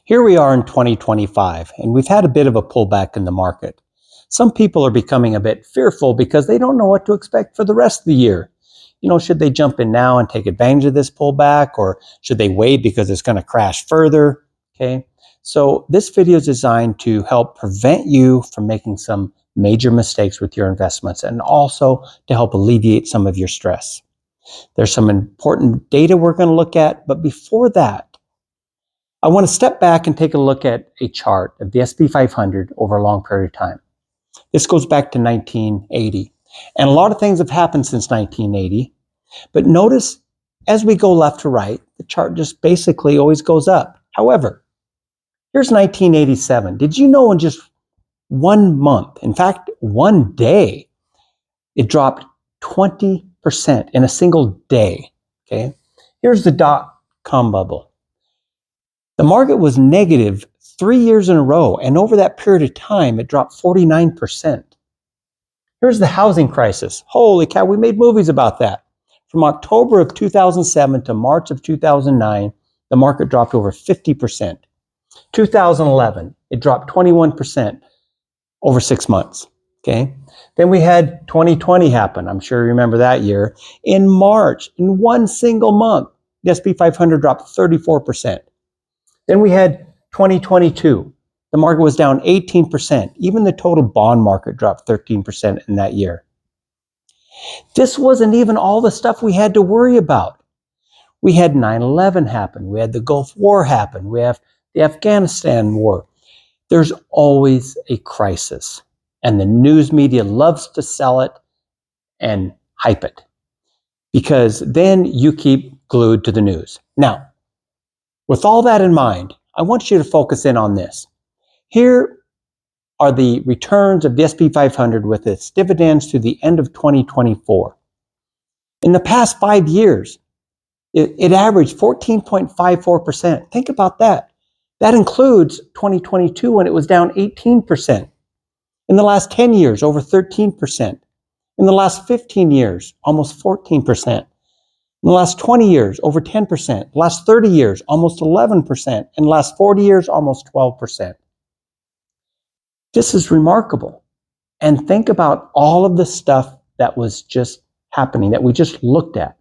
Here we are in 2025, and we've had a bit of a pullback in the market. Some people are becoming a bit fearful because they don't know what to expect for the rest of the year. Should they jump in now and take advantage of this pullback, or should they wait because it's going to crash further? Okay, so this video is designed to help prevent you from making some major mistakes with your investments and also to help alleviate some of your stress. There's some important data we're going to look at, but before that, I want to step back and take a look at a chart of the S&P 500 over a long period of time. This goes back to 1980, and a lot of things have happened since 1980, but notice as we go left to right, the chart just basically always goes up. However, here's 1987. Did you know in just 1 month, in fact, 1 day, it dropped 20% in a single day? Okay, here's the dot-com bubble. The market was negative 3 years in a row, and over that period of time, it dropped 49%. Here's the housing crisis. Holy cow, we made movies about that. From October of 2007 to March of 2009, the market dropped over 50%. 2011, it dropped 21% over 6 months. Okay. Then we had 2020 happen. I'm sure you remember that year. In March, in one single month, the S&P 500 dropped 34%. Then we had 2022. The market was down 18%. Even the total bond market dropped 13% in that year. This wasn't even all the stuff we had to worry about. We had 9/11 happen. We had the Gulf War happen. We have the Afghanistan war. There's always a crisis, and the news media loves to sell it and hype it because then you keep glued to the news. Now, with all that in mind, I want you to focus in on this. Here are the returns of the S&P 500 with its dividends through the end of 2024. In the past 5 years, it averaged 14.54%. Think about that. That includes 2022 when it was down 18%. In the last 10 years, over 13%. In the last 15 years, almost 14%. In the last 20 years, over 10%. The last 30 years, almost 11%. In the last 40 years, almost 12%. This is remarkable. And think about all of the stuff that was just happening, that we just looked at.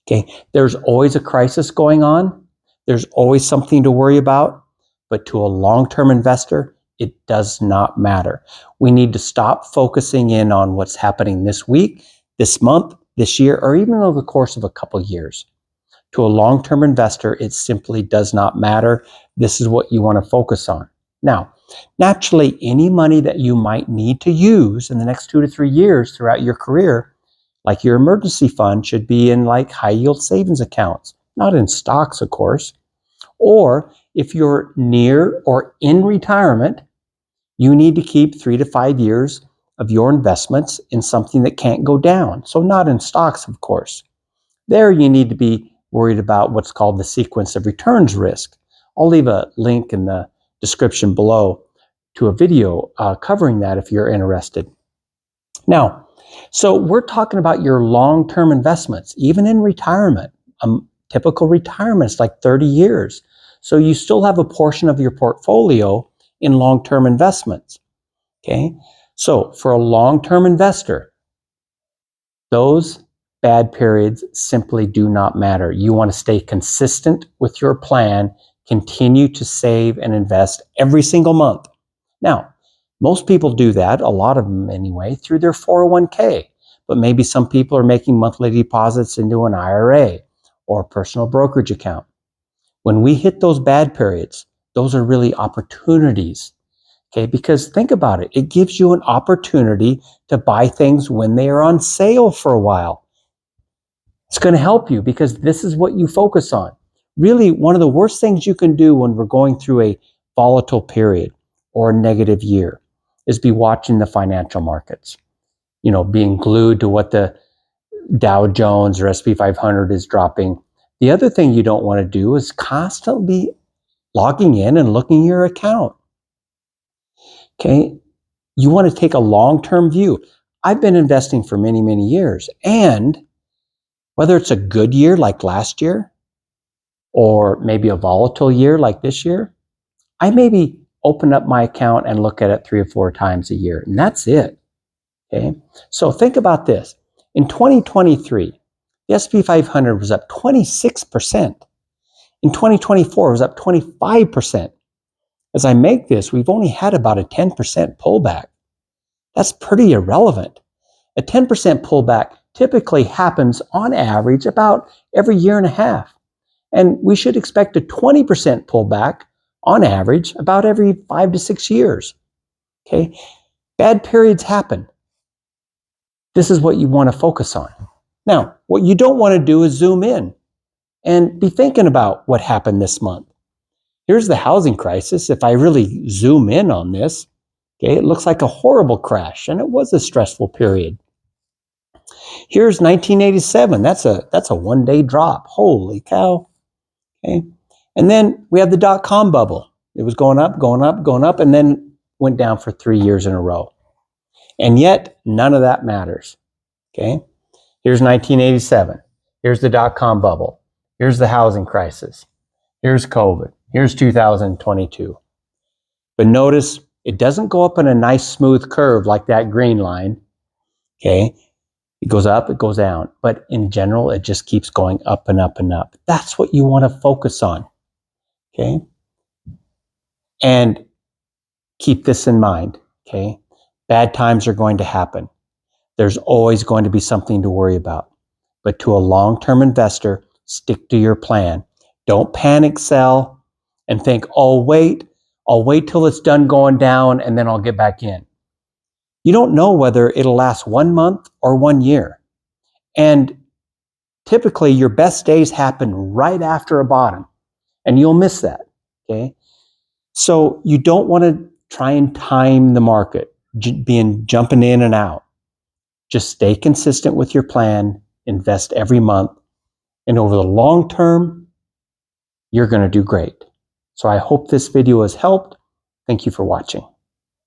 Okay, there's always a crisis going on. There's always something to worry about. But to a long-term investor, it does not matter. We need to stop focusing in on what's happening this week, this month, this year, or even over the course of a couple of years. To a long-term investor, it simply does not matter. This is what you want to focus on. Now, naturally, any money that you might need to use in the next 2 to 3 years throughout your career, like your emergency fund, should be in like high-yield savings accounts, not in stocks, of course. Or if you're near or in retirement, you need to keep 3 to 5 years of your investments in something that can't go down. So not in stocks, of course. There you need to be worried about what's called the sequence of returns risk. I'll leave a link in the description below to a video covering that if you're interested. Now, so we're talking about your long-term investments, even in retirement. Typical retirement is like 30 years. So you still have a portion of your portfolio in long-term investments. Okay. So for a long-term investor, those bad periods simply do not matter. You want to stay consistent with your plan, continue to save and invest every single month. Now, most people do that, a lot of them anyway, through their 401k, but maybe some people are making monthly deposits into an IRA or a personal brokerage account. When we hit those bad periods, those are really opportunities. Okay, because think about it. It gives you an opportunity to buy things when they are on sale for a while. It's going to help you because this is what you focus on. Really, one of the worst things you can do when we're going through a volatile period or a negative year is be watching the financial markets. Being glued to what the Dow Jones or S&P 500 is dropping. The other thing you don't want to do is constantly logging in and looking at your account. Okay, you want to take a long-term view. I've been investing for many, many years, and whether it's a good year like last year or maybe a volatile year like this year, I maybe open up my account and look at it 3 or 4 times a year, and that's it. Okay, so think about this. In 2023, the S&P 500 was up 26%. In 2024, it was up 25%. As I make this, we've only had about a 10% pullback. That's pretty irrelevant. A 10% pullback typically happens on average about every year and a half. And we should expect a 20% pullback on average about every 5 to 6 years. Okay, bad periods happen. This is what you want to focus on. Now, what you don't want to do is zoom in and be thinking about what happened this month. Here's the housing crisis. If I really zoom in on this, okay, it looks like a horrible crash, and it was a stressful period. Here's 1987. That's a one-day drop. Holy cow. Okay. And then we have the dot-com bubble. It was going up, going up, going up, and then went down for 3 years in a row. And yet, none of that matters. Okay. Here's 1987. Here's the dot-com bubble. Here's the housing crisis. Here's COVID. Here's 2022. But notice it doesn't go up in a nice smooth curve like that green line. Okay. It goes up, it goes down. But in general, it just keeps going up and up and up. That's what you want to focus on. Okay. And keep this in mind. Okay. Bad times are going to happen. There's always going to be something to worry about. But to a long-term investor, stick to your plan. Don't panic sell and think, oh, I'll wait till it's done going down and then I'll get back in. You don't know whether it'll last 1 month or 1 year. And typically your best days happen right after a bottom, and you'll miss that. Okay. So you don't want to try and time the market, jumping in and out. Just stay consistent with your plan, invest every month, and over the long term, you're going to do great. So I hope this video has helped. Thank you for watching.